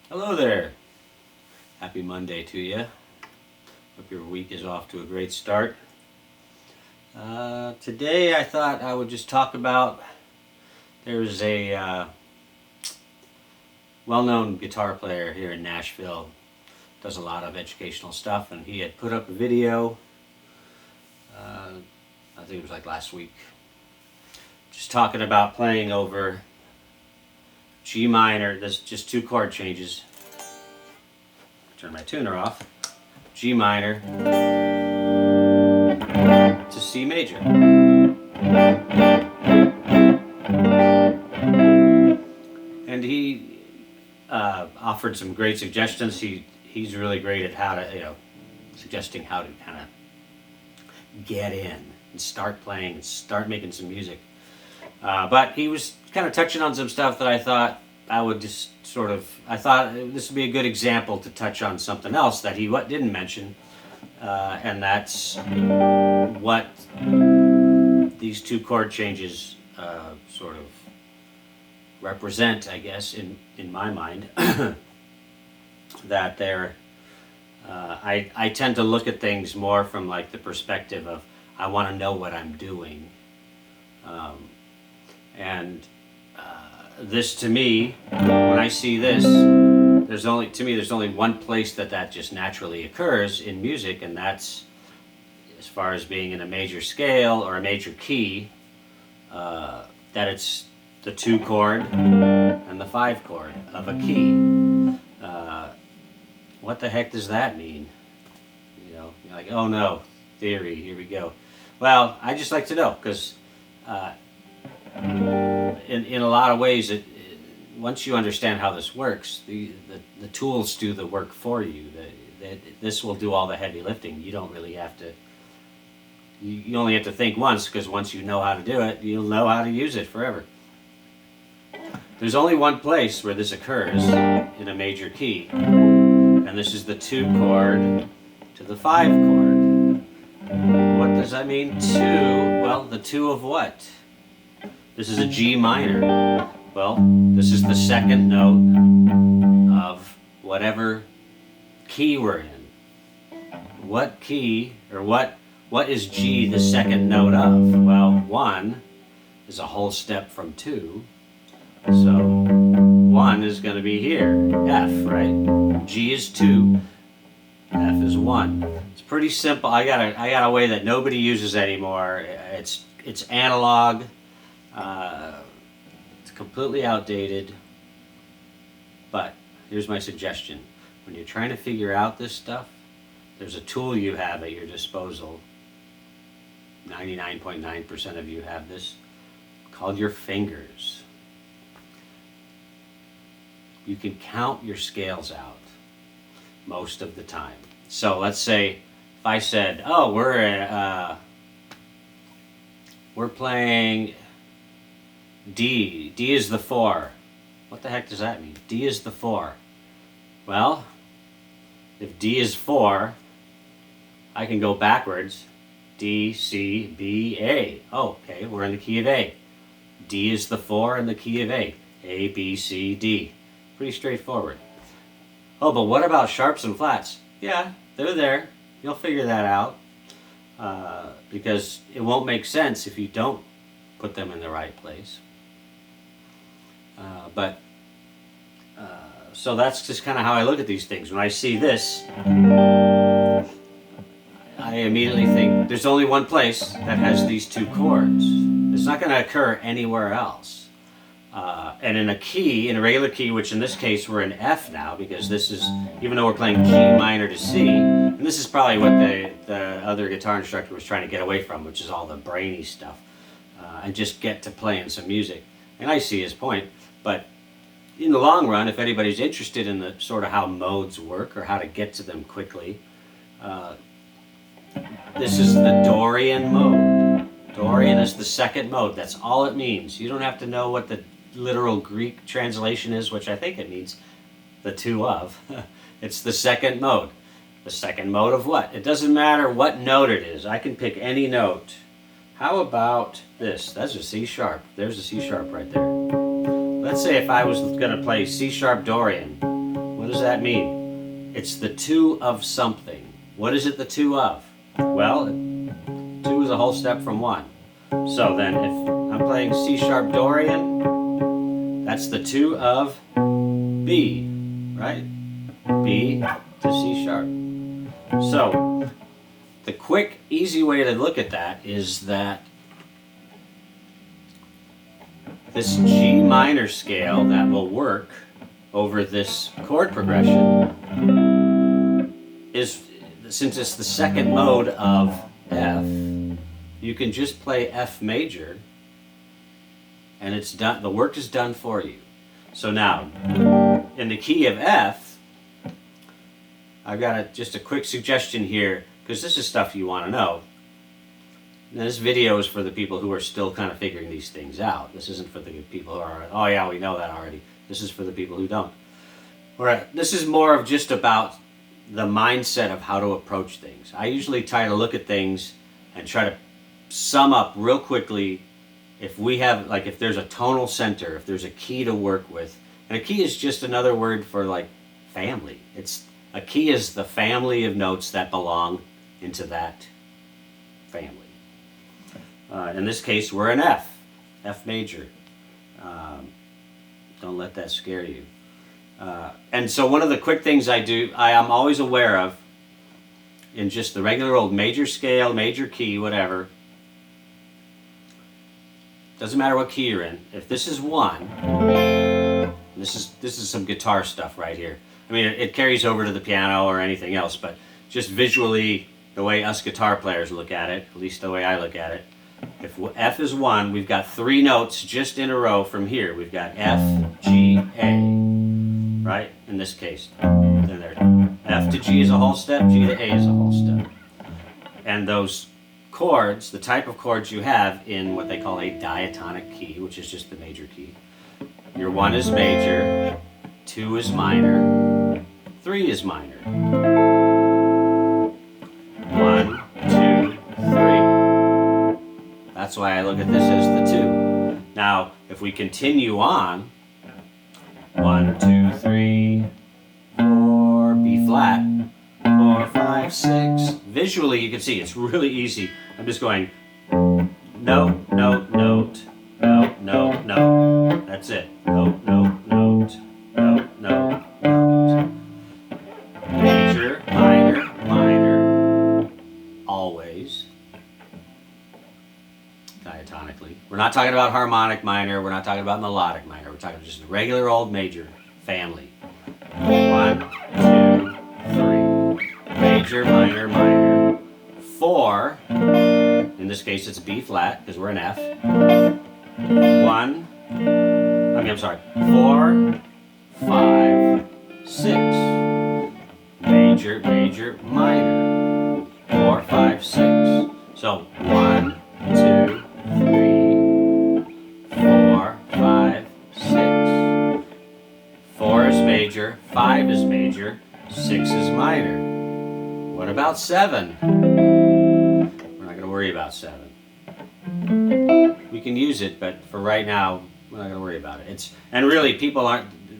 Hello there. Happy Monday to you. Hope your week is off to a great start. Today I thought I would just talk about, there's a well-known guitar player here in Nashville, does a lot of educational stuff, and he had put up a video, I think it was like last week, just talking about playing over G minor. There's just two chord changes. Turn my tuner off. G minor to C major. And he offered some great suggestions. He's really great at how to, suggesting how to kind of get in and start playing and start making some music. But he was kind of touching on some stuff that I thought I would just I thought this would be a good example to touch on something else that he didn't mention, and that's what these two chord changes sort of represent, I guess, in my mind. That they're, I tend to look at things more from like the perspective of I want to know what I'm doing. And this to me, when I see this, there's only one place that just naturally occurs in music, and that's as far as being in a major scale or a major key, that it's the 2 chord and the 5 chord of a key. What the heck does that mean? You're like, oh no, theory, here we go. Well, I just like to know, because in a lot of ways, once you understand how this works, the tools do the work for you. This will do all the heavy lifting. You don't really have to. You only have to think once, because once you know how to do it, you'll know how to use it forever. There's only one place where this occurs in a major key, and this is the 2 chord to the 5 chord. What does that mean? 2? Well, the 2 of what? This is a G minor. Well, this is the second note of whatever key we're in. What key, or what is G the second note of? Well, 1 is a whole step from 2. So 1 is going to be here, F, right? G is 2, F is 1. It's pretty simple. I got a way that nobody uses anymore. It's analog. It's completely outdated. But here's my suggestion. When you're trying to figure out this stuff, there's a tool you have at your disposal. 99.9% of you have this, called your fingers. You can count your scales out most of the time. So let's say if I said, oh, we're playing D. D is the 4. What the heck does that mean? D is the 4. Well, if D is 4, I can go backwards. D, C, B, A. Oh, okay, we're in the key of A. D is the 4 in the key of A. A, B, C, D. Pretty straightforward. Oh, but what about sharps and flats? Yeah, they're there. You'll figure that out. Because it won't make sense if you don't put them in the right place. So that's just kind of how I look at these things. When I see this, I immediately think there's only one place that has these 2 chords. It's not going to occur anywhere else. And in a regular key, which in this case we're in F now, because this is, even though we're playing G minor to C, and this is probably what the other guitar instructor was trying to get away from, which is all the brainy stuff, and just get to playing some music. And I see his point, but in the long run, if anybody's interested in the sort of how modes work or how to get to them quickly, this is the Dorian mode. Dorian is the second mode. That's all it means. You don't have to know what the literal Greek translation is, which I think it means the 2 of. It's the second mode. The second mode of what? It doesn't matter what note it is. I can pick any note. How about this? That's a C sharp. There's a C sharp right there. Let's say if I was going to play C sharp Dorian, what What does that mean? It's the two of something. What is it the two of? Well, two is a whole step from one. So then if I'm playing C sharp Dorian, that's the two of B, right? B to C sharp. So the quick, easy way to look at that is that this G minor scale that will work over this chord progression is, since it's the second mode of F, you can just play F major and it's done. The work is done for you. So now, in the key of F, I've got just a quick suggestion here, because this is stuff you want to know. Now, this video is for the people who are still kind of figuring these things out. This isn't for the people who are, oh yeah, we know that already. This is for the people who don't. All right, this is more of just about the mindset of how to approach things. I usually try to look at things and try to sum up real quickly if we have, like, if there's a tonal center, if there's a key to work with. And a key is just another word for, like, family. A key is the family of notes that belong into that family. In this case, we're in F major. Don't let that scare you. And so one of the quick things I am always aware of in just the regular old major scale, major key, whatever, doesn't matter what key you're in. If this is 1, this is some guitar stuff right here. I mean, it carries over to the piano or anything else, but just visually, the way us guitar players look at it, at least the way I look at it, if F is 1, we've got 3 notes just in a row from here. We've got F, G, A, right? In this case. Then there. F to G is a whole step, G to A is a whole step. And those chords, the type of chords you have in what they call a diatonic key, which is just the major key. Your 1 is major, 2 is minor, 3 is minor. 1, 2, 3. That's why I look at this as the 2. Now, if we continue on, 1, 2, 3, 4, B flat, 4, 5, 6. Visually, you can see it's really easy. I'm just going note, note, note, note, note, note. That's it. Note, note, note, note, note, note. Major, minor, minor. Always. Diatonically. We're not talking about harmonic minor. We're not talking about melodic minor. We're talking just a regular old major family. 1, 2, 3. Major, minor, minor. 4. In this case, it's B flat because we're in F. 4, 5, 6. Major, major, minor. 4, 5, 6. So 1, 2, 3, 4, 5, 6. 4 is major, 5 is major, 6 is minor. What about 7? We're not going to worry about 7. We can use it, but for right now, we're not going to worry about it. And really,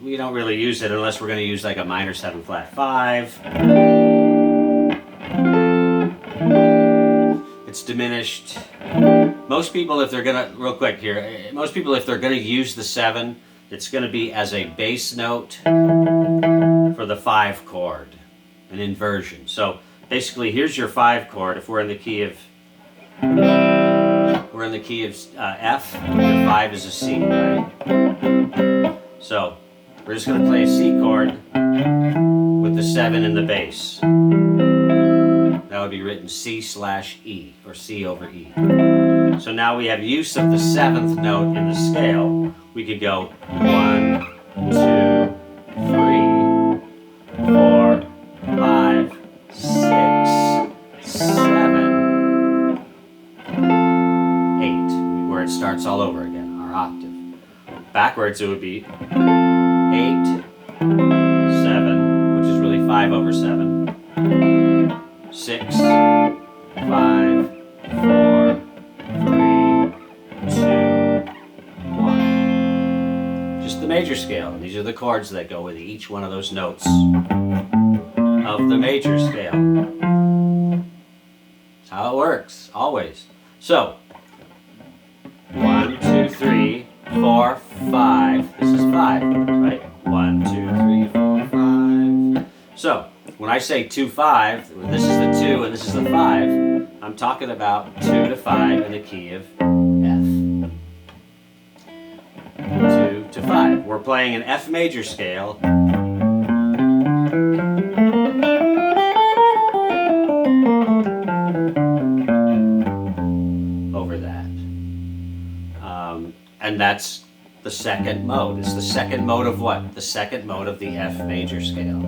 we don't really use it unless we're going to use like a minor 7 flat 5. It's diminished. Most people, if they're going to, real quick here, most people, if they're going to use the 7, it's going to be as a bass note for the 5 chord, an inversion. So basically, here's your 5 chord. If we're in the key of F, the 5 is a C, right? So we're just going to play a C chord with the 7 in the bass. That would be written C/E, or C over E. So now we have use of the 7th note in the scale. We could go 1, 2, 3, 4, 5, 6, 7, 8, where it starts all over again, our octave. Backwards it would be 8, 7, which is really 5 over 7, 6, 5, 4, 3, 2, 1. Just the major major scale. And these are the chords that go with each one of those notes of the major scale. That's how it works, always. So, 1, 2, 3, 4, 5. This is 5, right? 1, 2, 3, 4, 5. So, when I say 2, 5, this is the 2 and this is the 5, I'm talking about 2 to 5 in the key of F. 2 to 5. We're playing an F major scale. Over that. And that's the second mode. It's the second mode of what? The second mode of the F major scale.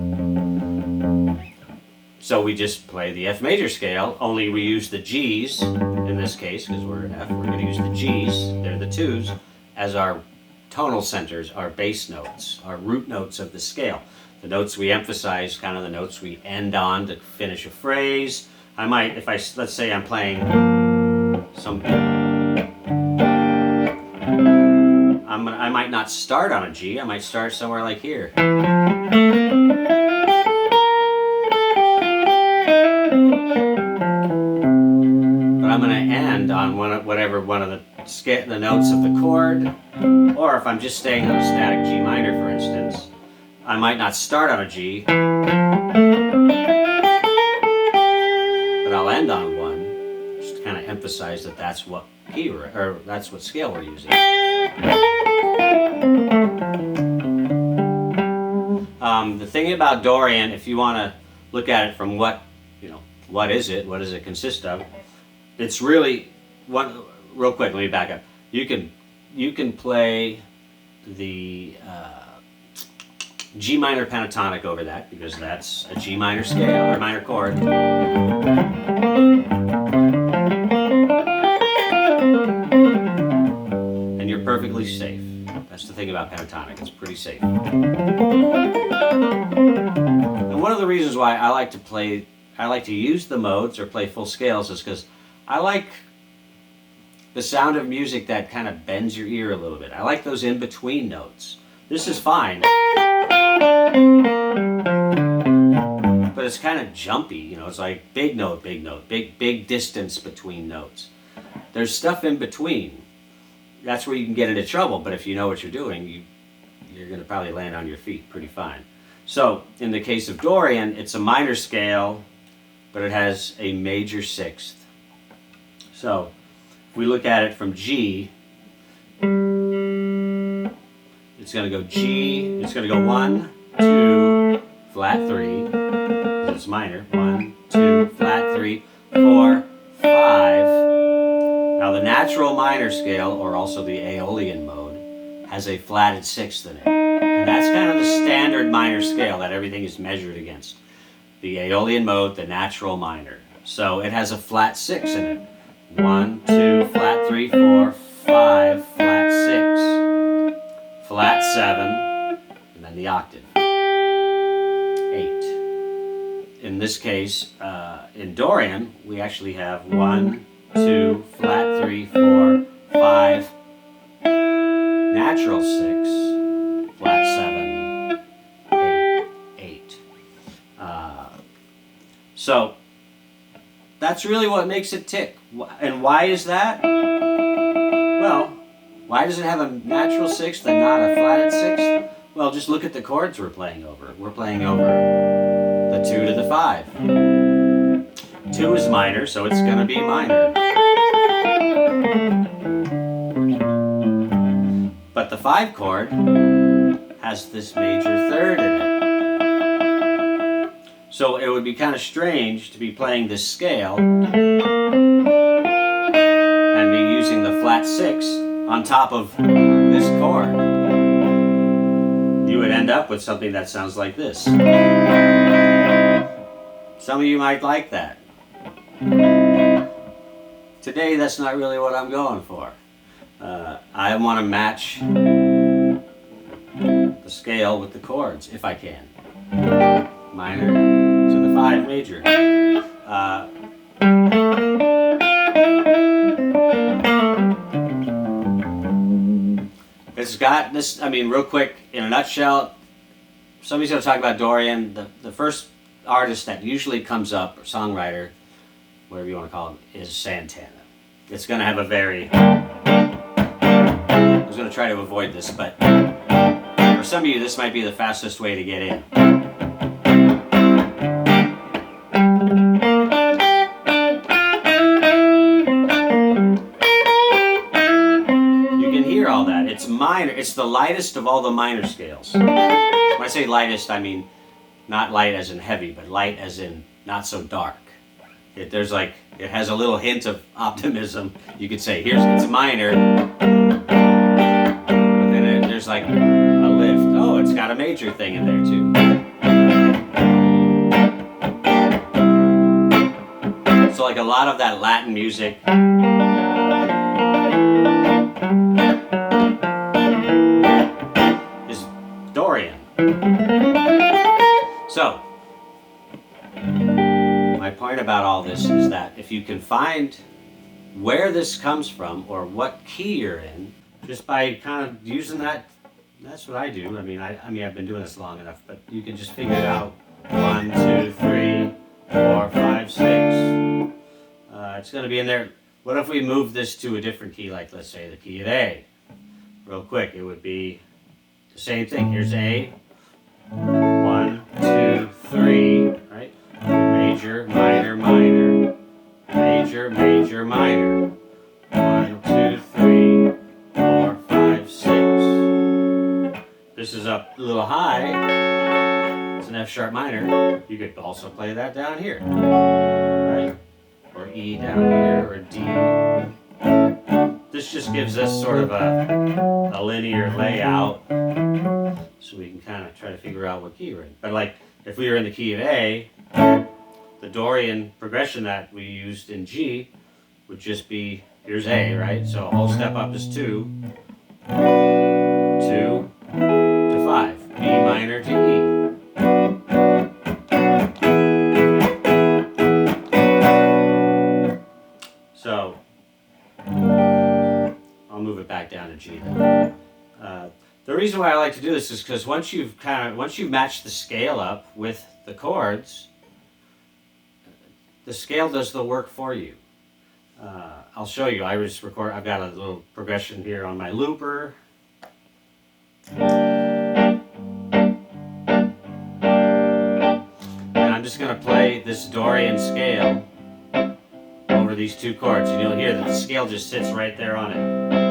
So we just play the F major scale, only we use the G's, in this case, because we're in F, we're going to use the G's, they're the 2s, as our tonal centers, our bass notes, our root notes of the scale. The notes we emphasize, kind of the notes we end on to finish a phrase. I might, if I, let's say I'm playing some, I might not start on a G, I might start somewhere like here. I'm going to end on whatever one of the notes of the chord, or if I'm just staying on a static G minor, for instance, I might not start on a G, but I'll end on one, just to kind of emphasize that that's what key or that's what scale we're using. The thing about Dorian, if you want to look at it from what does it consist of? It's really real quick. Let me back up. You can play the G minor pentatonic over that because that's a G minor scale or minor chord. And you're perfectly safe. That's the thing about pentatonic. It's pretty safe. And one of the reasons why I like to use the modes or play full scales is because I like the sound of music that kind of bends your ear a little bit. I like those in-between notes. This is fine, but it's kind of jumpy, it's like big note, big distance between notes. There's stuff in between. That's where you can get into trouble, but if you know what you're doing, you're going to probably land on your feet pretty fine. So, in the case of Dorian, it's a minor scale, but it has a major sixth. So, if we look at it from G, it's going to go G, it's going to go 1, 2, flat 3, it's minor, 1, 2, flat 3, 4, 5. Now the natural minor scale, or also the Aeolian mode, has a flatted sixth in it. And that's kind of the standard minor scale that everything is measured against. The Aeolian mode, the natural minor. So it has a flat 6 in it. 1, 2, flat 3, 4, 5, flat 6, flat 7, and then the octave. 8. In this case, in Dorian, we actually have 1, 2, flat 3, 4, 5, natural 6, flat 7, 8. So that's really what makes it tick. And why is that? Well, why does it have a natural sixth and not a flatted sixth? Well, just look at the chords we're playing over. We're playing over the 2 to the 5. 2 is minor, so it's going to be minor. But the 5 chord has this major third in it. So it would be kind of strange to be playing this scale and be using the flat 6 on top of this chord. You would end up with something that sounds like this. Some of you might like that. Today, that's not really what I'm going for. I want to match the scale with the chords, if I can. Minor to the 5 major. it's got this, I mean, real quick, in a nutshell, somebody's going to talk about Dorian. The first artist that usually comes up, or songwriter, whatever you want to call him, is Santana. It's going to have a very... I was going to try to avoid this, but for some of you, this might be the fastest way to get in. You can hear all that. It's minor. It's the lightest of all the minor scales. When I say lightest, I mean not light as in heavy, but light as in not so dark. It has a little hint of optimism. You could say, it's minor, but then there's like a lift. Oh, it's got a major thing in there too. So like a lot of that Latin music is Dorian. So, my point about all this is that if you can find where this comes from or what key you're in, just by kind of using that, that's what I do. I mean, I've been doing this long enough, but you can just figure it out. 1, 2, 3, 4, 5, 6. It's going to be in there. What if we move this to a different key, like let's say the key of A? Real quick, it would be the same thing. Here's A. 1, 2, 3, right? Major, minor, minor. Major, major, minor. 1, 2, 3, 4, 5, 6. This is up a little high. It's an F sharp minor. You could also play that down here, right? Or E down here, or D. This just gives us sort of a linear layout, so we can kind of try to figure out what key we're in. But like, if we were in the key of A, the Dorian progression that we used in G would just be, here's A, right? So a whole step up is 2, 2 to 5, B minor to E. So I'll move it back down to G then. The reason why I like to do this is because once you've matched the scale up with the chords, the scale does the work for you. I'll show you. I've got a little progression here on my looper. And I'm just going to play this Dorian scale over these two chords, and you'll hear that the scale just sits right there on it.